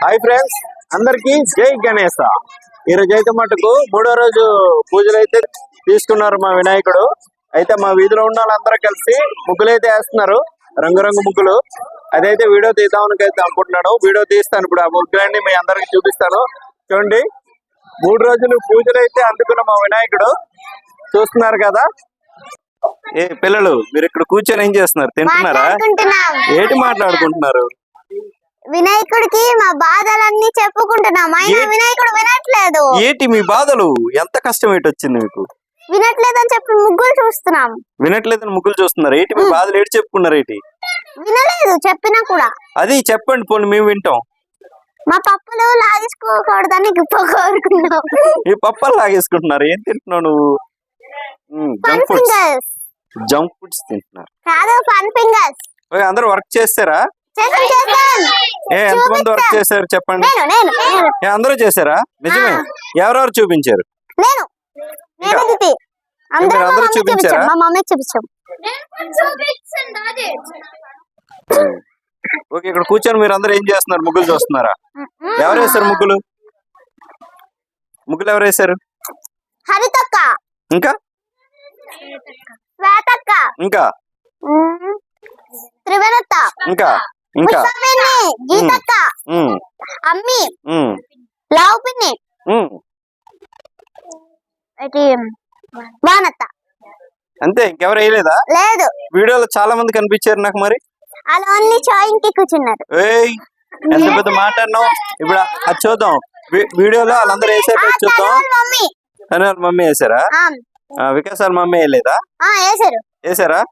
Hi friends, అందరికి జై గణేశ. ఈ రోజు అయితే మటుకు 3వ రోజు పూజలు అయితే తీసుకున్నారు మా వినాయకుడు. అయితే మా వీధిలో ఉన్న వాళ్ళందరూ కలిసి ముగ్గులు అయితే వేస్తున్నారు, రంగురంగు ముగ్గులు. అదైతే వీడియో తీద్దామని అయితే అనుకుంటున్నాను. వీడియో తీస్తాను ఇప్పుడు. ఆ ముగ్గులన్నీ మీ అందరికి చూపిస్తాను. చూడండి, 3 రోజులు పూజలు అయితే అందుకున్న మా వినాయకుడు. చూస్తున్నారు కదా. ఏ పిల్లలు, మీరు ఇక్కడ కూర్చొని ఏం చేస్తున్నారు? తింటున్నారా? ఏంటి మాట్లాడుకుంటున్నారు? వినాయకుడికి మా బాధలన్నీ చెప్పుకుంటున్నాం, అయినా వినాయకుడు వినట్లేదు. ఏంటి మీ బాధలు? ఎంత కష్టం ఏంటి వచ్చింది మీకు? వినట్లేదని చెప్పి ముగ్గులు చూస్తున్నాం. వినట్లేదని ముగ్గులు చూస్తున్నారు. ఏంటి మీ బాధలు? ఏంటి చెప్పుకున్నారు? ఏంటి వినలేదు చెప్పినా కూడా. అది చెప్పండి, పోనీ మేము వింటాం. మా పప్పులు లాగేసుకోకూడదని కోరుకున్నాం. ఈ పప్పలు లాగేసుకుంటున్నారు. ఏం తింటున్నావు నువ్వు? జంక్ ఫుడ్స్ తింటున్నారు కాదు, ఫన్ ఫింగర్స్. అందరూ వర్క్ చేస్తారా? ఎంతమంది వర్క్ చేశారు చెప్పండి. అందరూ చేశారా? నిజమే? ఎవరెవరు చూపించారు? అందరూ చూపించారా? ఓకే, ఇక్కడ కూర్చొని మీరు అందరూ ఏం చేస్తున్నారు? ముగ్గులు చూస్తున్నారా? ఎవరు వేశారు ముగ్గులు? ముగ్గులు ఎవరు వేశారు? హరితక్క, ఇంకా శ్వేతక్క, ఇంకా త్రివేణత్త, ఇంకా ఇంకా గీతక్క, అమ్మి, లావు పిన్ని, వానత్త. అంతే, ఇంకెవరు వేయలేదా? లేదు. వీడియోలో చాలా మంది కనిపించారు నాకు. మరి అలా అన్ని చాయింగ్కి కూర్చున్నారు. ఎంత పెద్ద మాట్లాడినావు. ఇప్పుడు అది చూద్దాం. వీడియోలో వాళ్ళందరూ వేసారు చూద్దాం. మమ్మీ వేసారా? వికాసాల మమ్మీ వేయలేదా? వేసారా?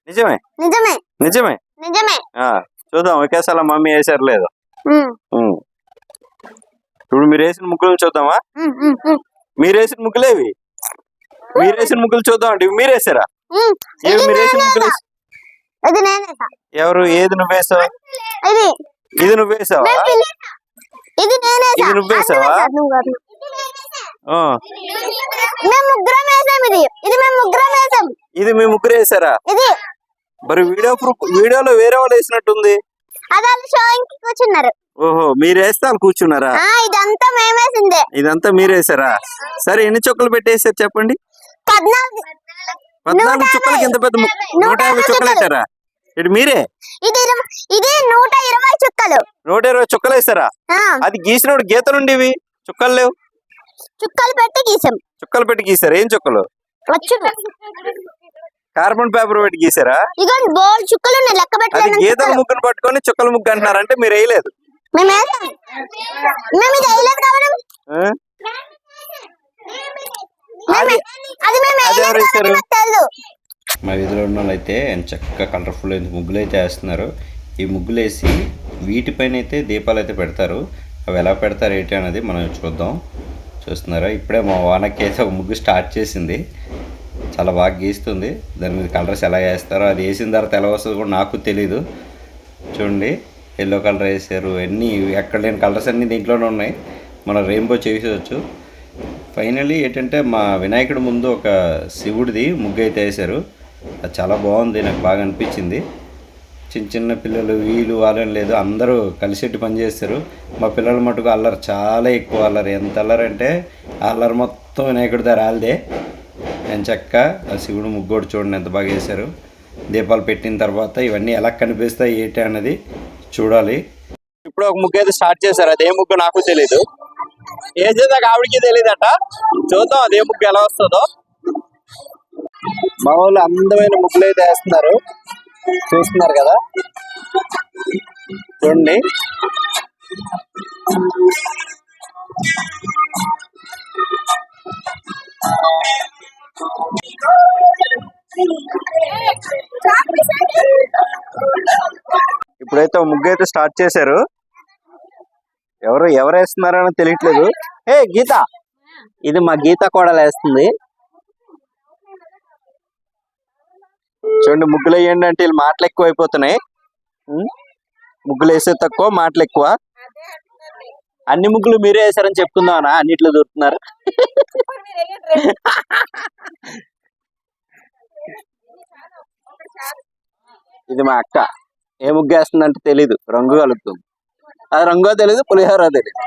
నిజమే నిజమే నిజమే నిజమే. చూద్దాం వికాసాల మమ్మీ వేసారు లేదు. ఇప్పుడు మీరు వేసిన ముగ్గులు చూద్దామా? మీరు వేసిన ముగ్గులేవి? మీరు వేసిన ముగ్గులు చూద్దాం అంటే మీరు వేసారా? ఏవి మీరు వేసిన ముగ్గులు? ఎవరు? ఏది నువ్వు వేసావు? ఇది నువ్వు వేసావా? ఇది నువ్వు వేసావా? ఇది మీ ముగ్గురు వేసారా? మరి వీడియోలో వేరే వాళ్ళు వేసినట్టుంది. ఓహో, మీరు వేస్తే వాళ్ళు కూర్చున్నారా? ఇదంతా మీరు వేసారా? సరే, ఎన్ని చుక్కలు పెట్టేసారు చెప్పండి. 14 చుక్కలకి ఎంత పెద్ద 150 చుక్కలు వేసారా? ఇటు మీరే? ఇది 120 చుక్కలు. 120 చుక్కలు వేసారా? అది గీసినప్పుడు గీతలుండి ఇవి చుక్కలు లేవు. చుక్కలు పెట్టి గీసాం. చుక్కలు పెట్టి గీసారు. ఏం చుక్కలు? కార్బన్ పేపర్ పెట్టి గీసారా? గీతల ముగ్గును పట్టుకొని చుక్కల ముగ్గు అంటున్నారు అంటే మీరు వేయలేదు. మా వీధిలో ఉన్న వాళ్ళు అయితే చక్కగా కలర్ఫుల్ ముగ్గులు అయితే వేస్తున్నారు. ఈ ముగ్గులు వేసి వీటిపైన అయితే దీపాలు అయితే పెడతారు. అవి ఎలా పెడతారు ఏంటి అనేది మనం చూద్దాం. చూస్తున్నారా? ఇప్పుడే మా వానకి అయితే ఒక ముగ్గు స్టార్ట్ చేసింది. చాలా బాగా గీస్తుంది. దాని మీద కలర్స్ ఎలా వేస్తారో, అది వేసిన తర్వాత ఎలా వస్తుందో కూడా నాకు తెలీదు. చూడండి, ఎల్లో కలర్ వేసారు. అన్నీ ఎక్కడ లేని కలర్స్ అన్నీ దీంట్లోనే ఉన్నాయి. మనం రెయిన్బో చేసేవచ్చు. ఫైనలీ ఏంటంటే మా వినాయకుడి ముందు ఒక శివుడిది ముగ్గు అయితే వేశారు. అది చాలా బాగుంది, నాకు బాగా అనిపించింది. చిన్న చిన్న పిల్లలు వీళ్ళు వాళ్ళని లేదు, అందరూ కలిసిట్టి పని చేస్తారు. మా పిల్లల మటుకు అల్లరి చాలా ఎక్కువ. అల్లరి ఎంత అల్లరి అంటే అల్లరి మొత్తం వినాయకుడి దగ్గర రాలిదే. నేను చక్క ఆ శివుడు ముగ్గోడు చూడండి ఎంత బాగా వేశారు. దీపాలు పెట్టిన తర్వాత ఇవన్నీ ఎలా కనిపిస్తాయి ఏంటి అన్నది చూడాలి. ఇప్పుడు ఒక ముగ్గు అయితే స్టార్ట్ చేశారు. అదే ముగ్గు నాకు తెలీదు, వేసేదాకా ఆవిడకి తెలియదట. చూద్దాం అదే ముగ్గు ఎలా వస్తుందో. మా వాళ్ళు అందమైన ముగ్గులు అయితే వేస్తున్నారు. చూస్తున్నారు కదా, చూడండి. ఇప్పుడైతే ముగ్గు అయితే స్టార్ట్ చేశారు. ఎవరు వేస్తున్నారని తెలియట్లేదు. గీత, ఇది మా గీత కోడలు వేస్తుంది. చూడండి, ముగ్గులు వేయండి అంటే వీళ్ళు మాటలు ఎక్కువ అయిపోతున్నాయి. ముగ్గులు వేసే తక్కువ, మాటలు ఎక్కువ. అన్ని ముగ్గులు మీరే వేసారని చెప్పుకుందామనా? అన్నిట్లో దొరుకుతున్నారు. ఇది మా అక్క. ఏ ముగ్గు వేస్తుందంటే తెలీదు, రంగు కలుపుతుంది. అది రంగో తెలీదు, పులిహోర తెలీదు.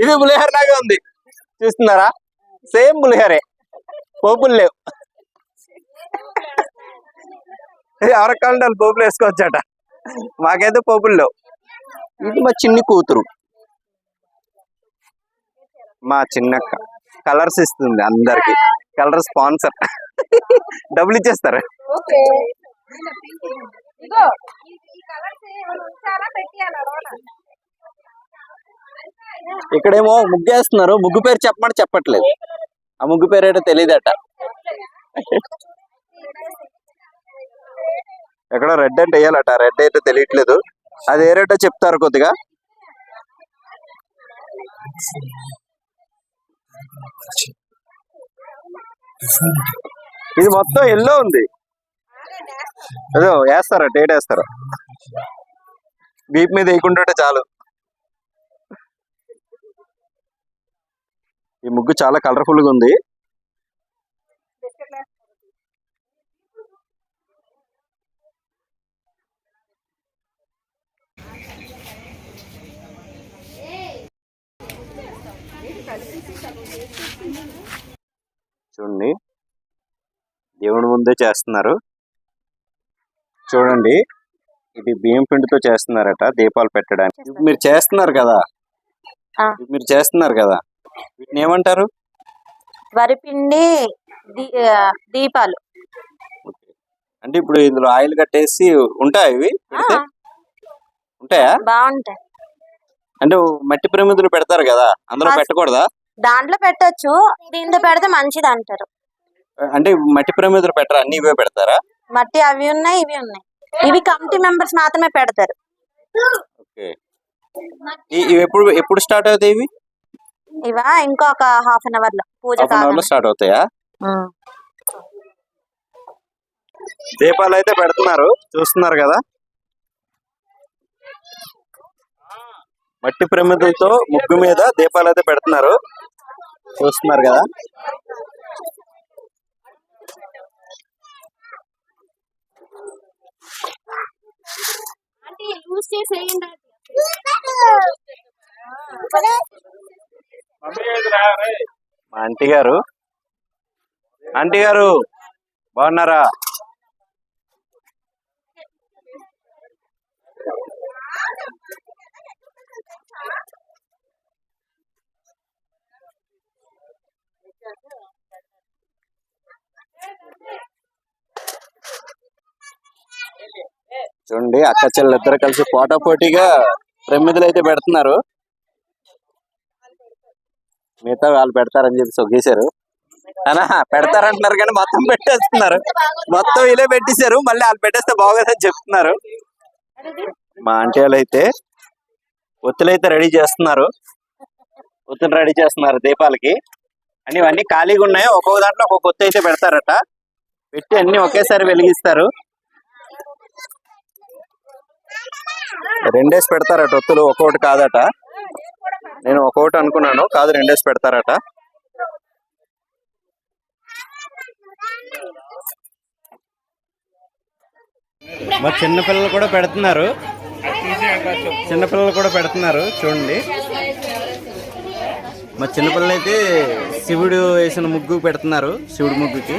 ఇది పులిహోర లాగే ఉంది, చూస్తున్నారా? సేమ్ పులిహోరే, పోపులు లేవు. ఎవరికి కావాలంటే వాళ్ళు పోపులు వేసుకోవచ్చట, మాకైతే పోపులు లేవు. ఇది మా చిన్ని కూతురు, మా చిన్నక్క కలర్స్ ఇస్తుంది అందరికి. కలర్ స్పాన్సర్, డబ్బులు ఇచ్చేస్తారు. ఇక్కడేమో ముగ్గు వేస్తున్నారు, ముగ్గు పేరు చెప్పమని చెప్పట్లేదు. ఆ ముగ్గు పేరు ఏంటో తెలియదట. ఎక్కడో రెడ్ అంటే వేయాలట, రెడ్ అయితే తెలియట్లేదు. అది ఏ రెడ్డో చెప్తారు కొద్దిగా. ఇది మొత్తం ఎల్లో ఉంది, అదో వేస్తారా, డేట్ వేస్తారా. బీప్ మీద వేయకుంటుంటే చాలు. ఈ ముగ్గు చాలా కలర్ఫుల్ గా ఉంది. చూడండి, దేవుడి ముందే చేస్తున్నారు. చూడండి, ఇది బియ్యం పిండితో చేస్తున్నారట దీపాలు పెట్టడానికి. మీరు చేస్తున్నారు కదా, వీటిని ఏమంటారు? వరిపిండి దీపాలు. అంటే ఇప్పుడు ఇందులో ఆయిల్ కట్టేసి ఉంటాయి, ఇవి ఉంటాయా? బాగుంటాయి. అంటే మట్టి ప్రమిదలు పెడతారు కదా, అందులో పెట్టకూడదా? దాంట్లో పెట్టొచ్చు, దీంట్లో పెడితే మంచిది అంటారు. అంటే మట్టి ప్రమిదలు పెట్టరా, అన్ని ఇవే పెడతారా? మట్టి అవి ఉన్నాయి, ఇవి ఉన్నాయి. ఇవి కమిటీ మెంబర్స్ మాత్రమే పెడతారు. ఓకే, ఇవి ఎప్పుడు స్టార్ట్ అవుతాయి? ఇవి ఇవా ఇంకొక హాఫ్ అన్ అవర్ లో పూజ స్టార్ట్ అవుతాయా? దీపాలు అయితే పెడుతున్నారు, చూస్తున్నారు కదా. మట్టి ప్రమిదలతో ముగ్గు మీద దీపాలు అయితే పెడుతున్నారు, చూస్తున్నారు కదా. మా ఆంటీ గారు బాగున్నారా? చూడండి, అక్క చెల్లెలు ఇద్దరు కలిసి పోటాపోటీగా ప్రమిదలు అయితే పెడుతున్నారు. మిగతా వాళ్ళు పెడతారని చెప్పి సొగ్గేశారు. అనా పెడతారంటున్నారు కానీ మొత్తం పెట్టేస్తున్నారు. మొత్తం ఇలా పెట్టేశారు, మళ్ళీ వాళ్ళు పెట్టేస్తే బాగోదని చెప్తున్నారు. మా ఆంటీ వాళ్ళు అయితే ఒత్తులు అయితే రెడీ చేస్తున్నారు, దీపాలకి. అని ఇవన్నీ ఖాళీగా ఉన్నాయి, ఒక్కొక్క దాంట్లో ఒక్కొక్క ఒత్తు అయితే పెడతారట. పెట్టి అన్ని ఒకేసారి వెలిగిస్తారు. రెండేసి పెడతారట ఒత్తులు, ఒక్కొక్కటి కాదట. నేను ఒక్కొక్కటి అనుకున్నాను, కాదు రెండేసి పెడతారట. మా చిన్నపిల్లలు కూడా పెడుతున్నారు, చూడండి. మా చిన్నపిల్లలు అయితే శివుడు వేసిన ముగ్గు పెడుతున్నారు, శివుడు ముగ్గుకి.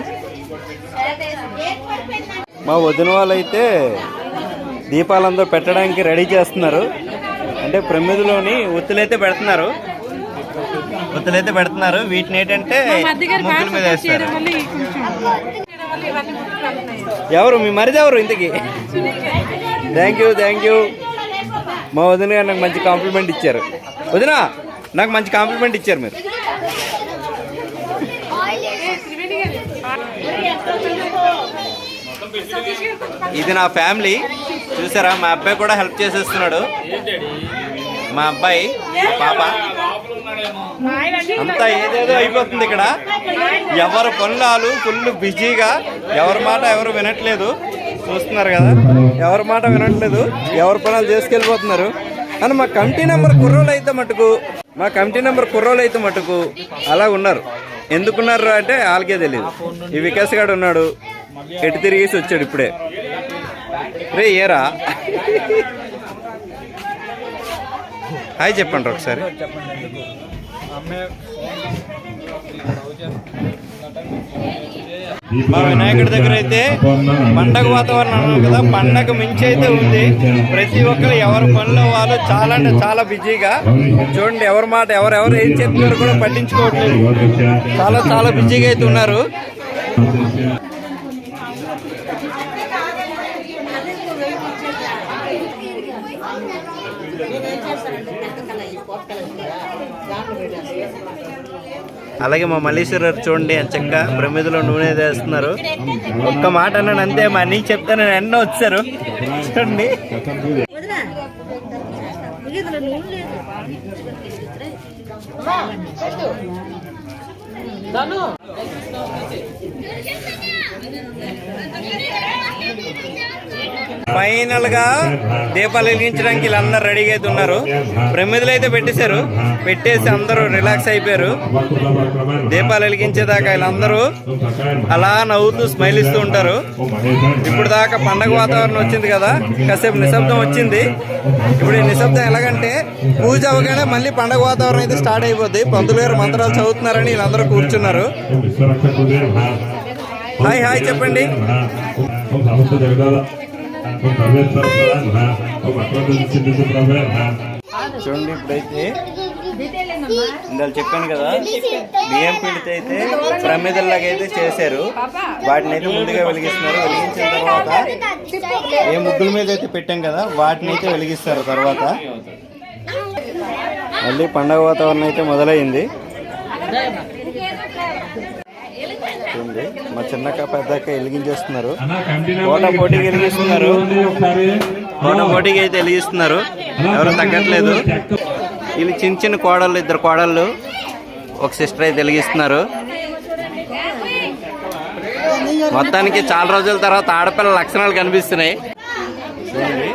మా వదిన వాళ్ళు అయితే దీపాలందరూ పెట్టడానికి రెడీ చేస్తున్నారు. అంటే ప్రమిదలోని ఒత్తులైతే పెడుతున్నారు. వీటిని ఏంటంటే ముగ్గుల మీద వేస్తారు. ఎవరు మీ మరిది ఎవరు ఇంతకి? Thank you. మా వదిన గారు నాకు మంచి కాంప్లిమెంట్ ఇచ్చారు. వదిన నాకు మంచి కాంప్లిమెంట్ ఇచ్చారు మీరు. ఇది నా ఫ్యామిలీ, చూసారా? మా అబ్బాయి కూడా హెల్ప్ చేసేస్తున్నాడు. మా అబ్బాయి పాప అంతా ఏదేదో అయిపోతుంది ఇక్కడ. ఎవరు పనులు ఫుల్ బిజీగా, ఎవరి మాట ఎవరు వినట్లేదు. చూస్తున్నారు కదా, ఎవరి మాట వినట్లేదు, ఎవరి పనులు చేసుకెళ్ళిపోతున్నారు. అని మా కమిటీ నెంబర్ కుర్రోలు అయితే మటుకు అలా ఉన్నారు. ఎందుకున్నారు అంటే వాళ్ళకే తెలియదు. ఈ వికాస్ గారు ఉన్నాడు, ఎటు తిరిగేసి వచ్చాడు ఇప్పుడే. రే ఏరా హాయ్ చెప్పండి ఒకసారి. మా వినాయకుడి దగ్గర అయితే పండగ వాతావరణం అన్నాం కదా, పండగ మించి అయితే ఉంది. ప్రతి ఒక్కరు ఎవరి పనిలో వాళ్ళు చాలా అంటే చాలా బిజీగా. చూడండి, ఎవరి మాట ఎవరెవరు ఏం చెప్తున్నారు కూడా పట్టించుకోవట్లేదు. చాలా చాలా బిజీగా అయితే ఉన్నారు. అలాగే మా మల్లీశ్వరరావు చూడండి చక్కగా ప్రమిదలో నూనె వేస్తున్నారు. ఒక్క మాట అన్నాను అంతే, మా నీకు చెప్తాను ఎన్నో వచ్చారు. చూడండి ఫైనల్ గా దీపాలు వెలిగించడానికి వీళ్ళందరూ రెడీగా అయితే ఉన్నారు. ప్రమిదలు అయితే పెట్టేశారు, పెట్టేసి అందరూ రిలాక్స్ అయిపోయారు. దీపాలు వెలిగించేదాకా వీళ్ళందరూ అలా నవ్వుతూ స్మైల్ ఇస్తూ ఉంటారు. ఇప్పుడు దాకా పండగ వాతావరణం వచ్చింది కదా, కాసేపు నిశ్శబ్దం వచ్చింది. ఇప్పుడు ఈ నిశ్శబ్దం ఎలాగంటే పూజ అవగానే మళ్ళీ పండగ వాతావరణం అయితే స్టార్ట్ అయిపోద్ది. పంతులు గారు మంత్రాలు చదువుతున్నారని వీళ్ళందరూ కూర్చున్నారు. హాయ్ హాయ్ చెప్పండి. చూడండి ఇప్పుడైతే ఇందాక చెప్పాను కదా, బియ్యం పిండితో అయితే ప్రమిదల్లాగా అయితే చేశారు. వాటిని అయితే ముందుగా వెలిగిస్తున్నారు. వెలిగించిన తర్వాత ఏ ముగ్గుల మీద అయితే పెట్టాం కదా వాటిని అయితే వెలిగిస్తారు. తర్వాత మళ్ళీ పండగ వాతావరణం అయితే మొదలైంది. చూడండి మా చిన్నక్క పెద్దక్క వెలిగించేస్తున్నారు. పోటా పోటీకి వెలిగిస్తున్నారు. పోటా పోటీకి అయితే వెలిగిస్తున్నారు. ఎవరు తగ్గట్లేదు. వీళ్ళు చిన్న చిన్న కోడళ్ళు, ఇద్దరు కోడళ్ళు, ఒక సిస్టర్ అయితే వెలిగిస్తున్నారు. మొత్తానికి చాలా రోజుల తర్వాత ఆడపిల్లల లక్షణాలు కనిపిస్తున్నాయి. చూడండి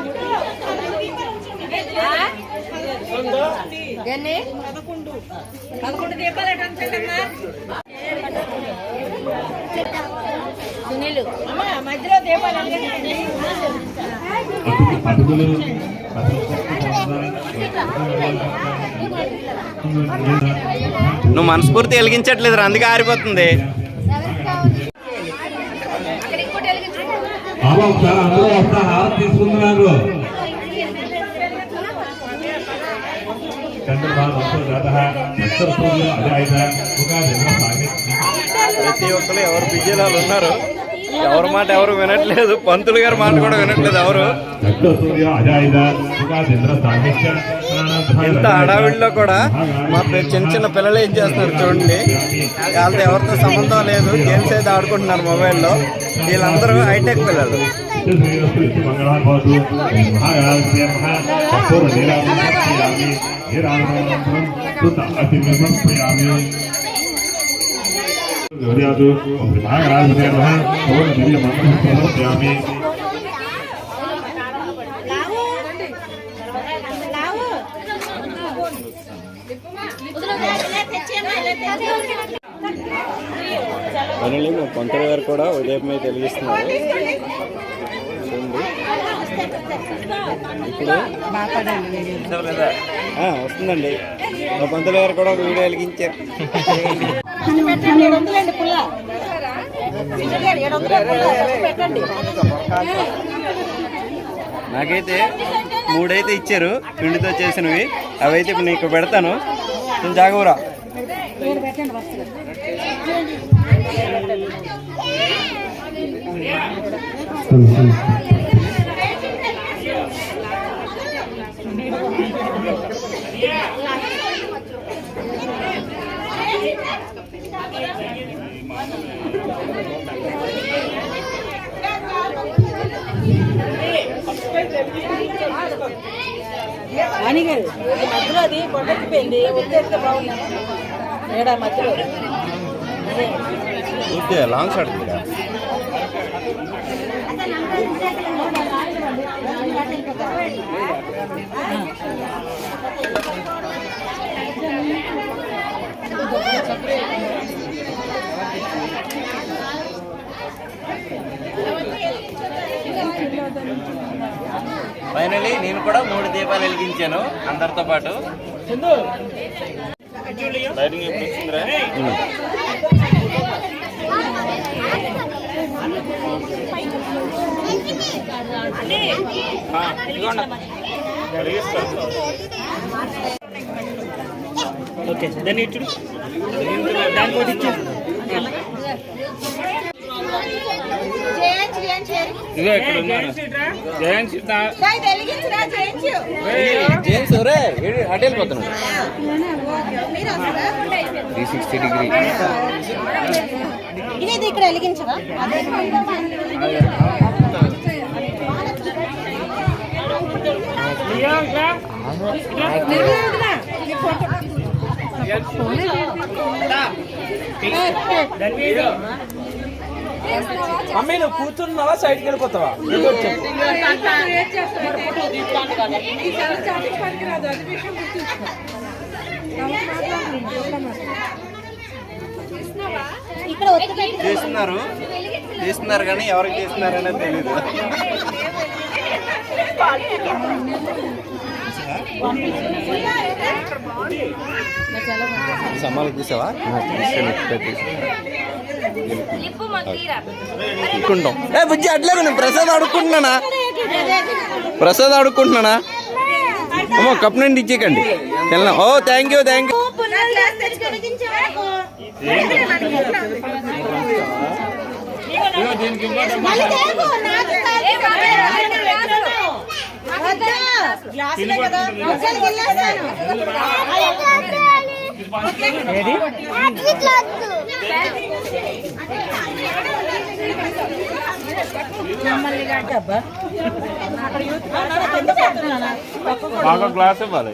నువ్వు మనస్ఫూర్తి వెలిగించట్లేదు, అందుకే ఆరిపోతుంది. ప్రతి ఒక్కరు ఎవరు బిజీలో ఉన్నారు. ఎవరి మాట ఎవరు వినట్లేదు. పంతులు గారి మాట కూడా వినట్లేదు ఎవరు. ఇంత హడావిడిలో కూడా మా చిన్న చిన్న పిల్లలు ఏం చేస్తున్నారు చూడండి. వాళ్ళతో ఎవరితో సంబంధం లేదు, గేమ్స్ అయితే ఆడుకుంటున్నారు మొబైల్లో. వీళ్ళందరూ హైటెక్ పిల్లలు. ఫైనల్లీ మా పంతులు గారు కూడా ఉదయం మీద వెలిగిస్తున్నారు. ఇప్పుడు లేదా వస్తుందండి. మా పంతులు గారు కూడా ఒక వీడియో వెలిగించారు. నాకైతే 3 అయితే ఇచ్చారు పిండితో చేసినవి. అవైతే ఇప్పుడు నీకు పెడతాను, జాగూరా. మధ్యలో అది పొట్టెక్కిపోయింది. వదిలేస్తే బాగుంది. ఏడా మధ్యలో లాంగ్ షాట్ ఫైనలీ నేను కూడా 3 దీపాలు వెలిగించాను అందరితో పాటు. ఓకే దాన్ని ఇచ్చుడు దానికి ఒకటి ఇచ్చు ఇదో ఇక్కడ ఉన్నాను జయంత్ జేమ్స్ రే అటు వెళ్ళిపోతున్నాడు 360 డిగ్రీ. ఇది ఇక్కడ వెలిగించరా? మమ్మీ నువ్వు కూర్చున్నావా సైడ్కి వెళ్ళిపోతావా? తీస్తున్నారు కానీ ఎవరికి తీస్తున్నారు అనేది తెలీదు. సమ్మాలకు తీసావా? బుజ్జి అట్లే నేను ప్రసాద్ అడుక్కుంటున్నానా అమ్మో కప్ నుండి ఇచ్చేకండి తెల్లా. ఓ థ్యాంక్ యూ. మాకు గ్లాస్ ఇవ్వాలి.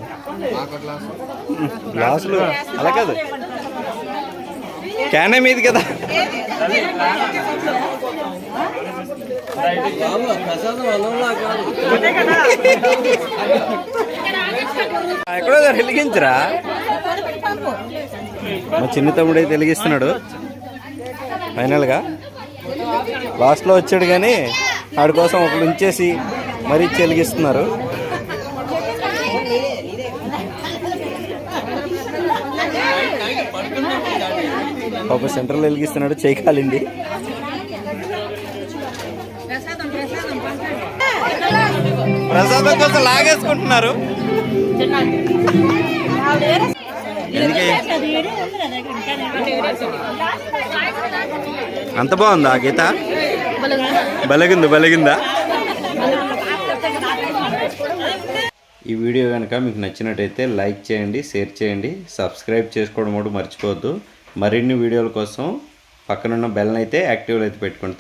గ్లాసులు అలా కాదు క్యానే మీది కదా. ఎక్కడో వెలిగించరా? మా చిన్న తమ్ముడు అయితే వెలిగిస్తున్నాడు. ఫైనల్గా లాస్ట్లో వచ్చాడు కానీ ఆడి కోసం ఒకడు ఉంచేసి మరీ వెలిగిస్తున్నారు. ఒక సెంటర్లో వెలిగిస్తున్నాడు, చేయి కాలింది. ప్రసాదం కోసం లాగేసుకుంటున్నారు. అంత బాగుందా గీత? బలగిందా? ఈ వీడియో కనుక మీకు నచ్చినట్టయితే లైక్ చేయండి, షేర్ చేయండి, సబ్స్క్రైబ్ చేసుకోవడం కూడా మర్చిపోవద్దు. మరిన్ని వీడియోల కోసం పక్కనున్న బెల్ని అయితే యాక్టివ్లో అయితే పెట్టుకోండి.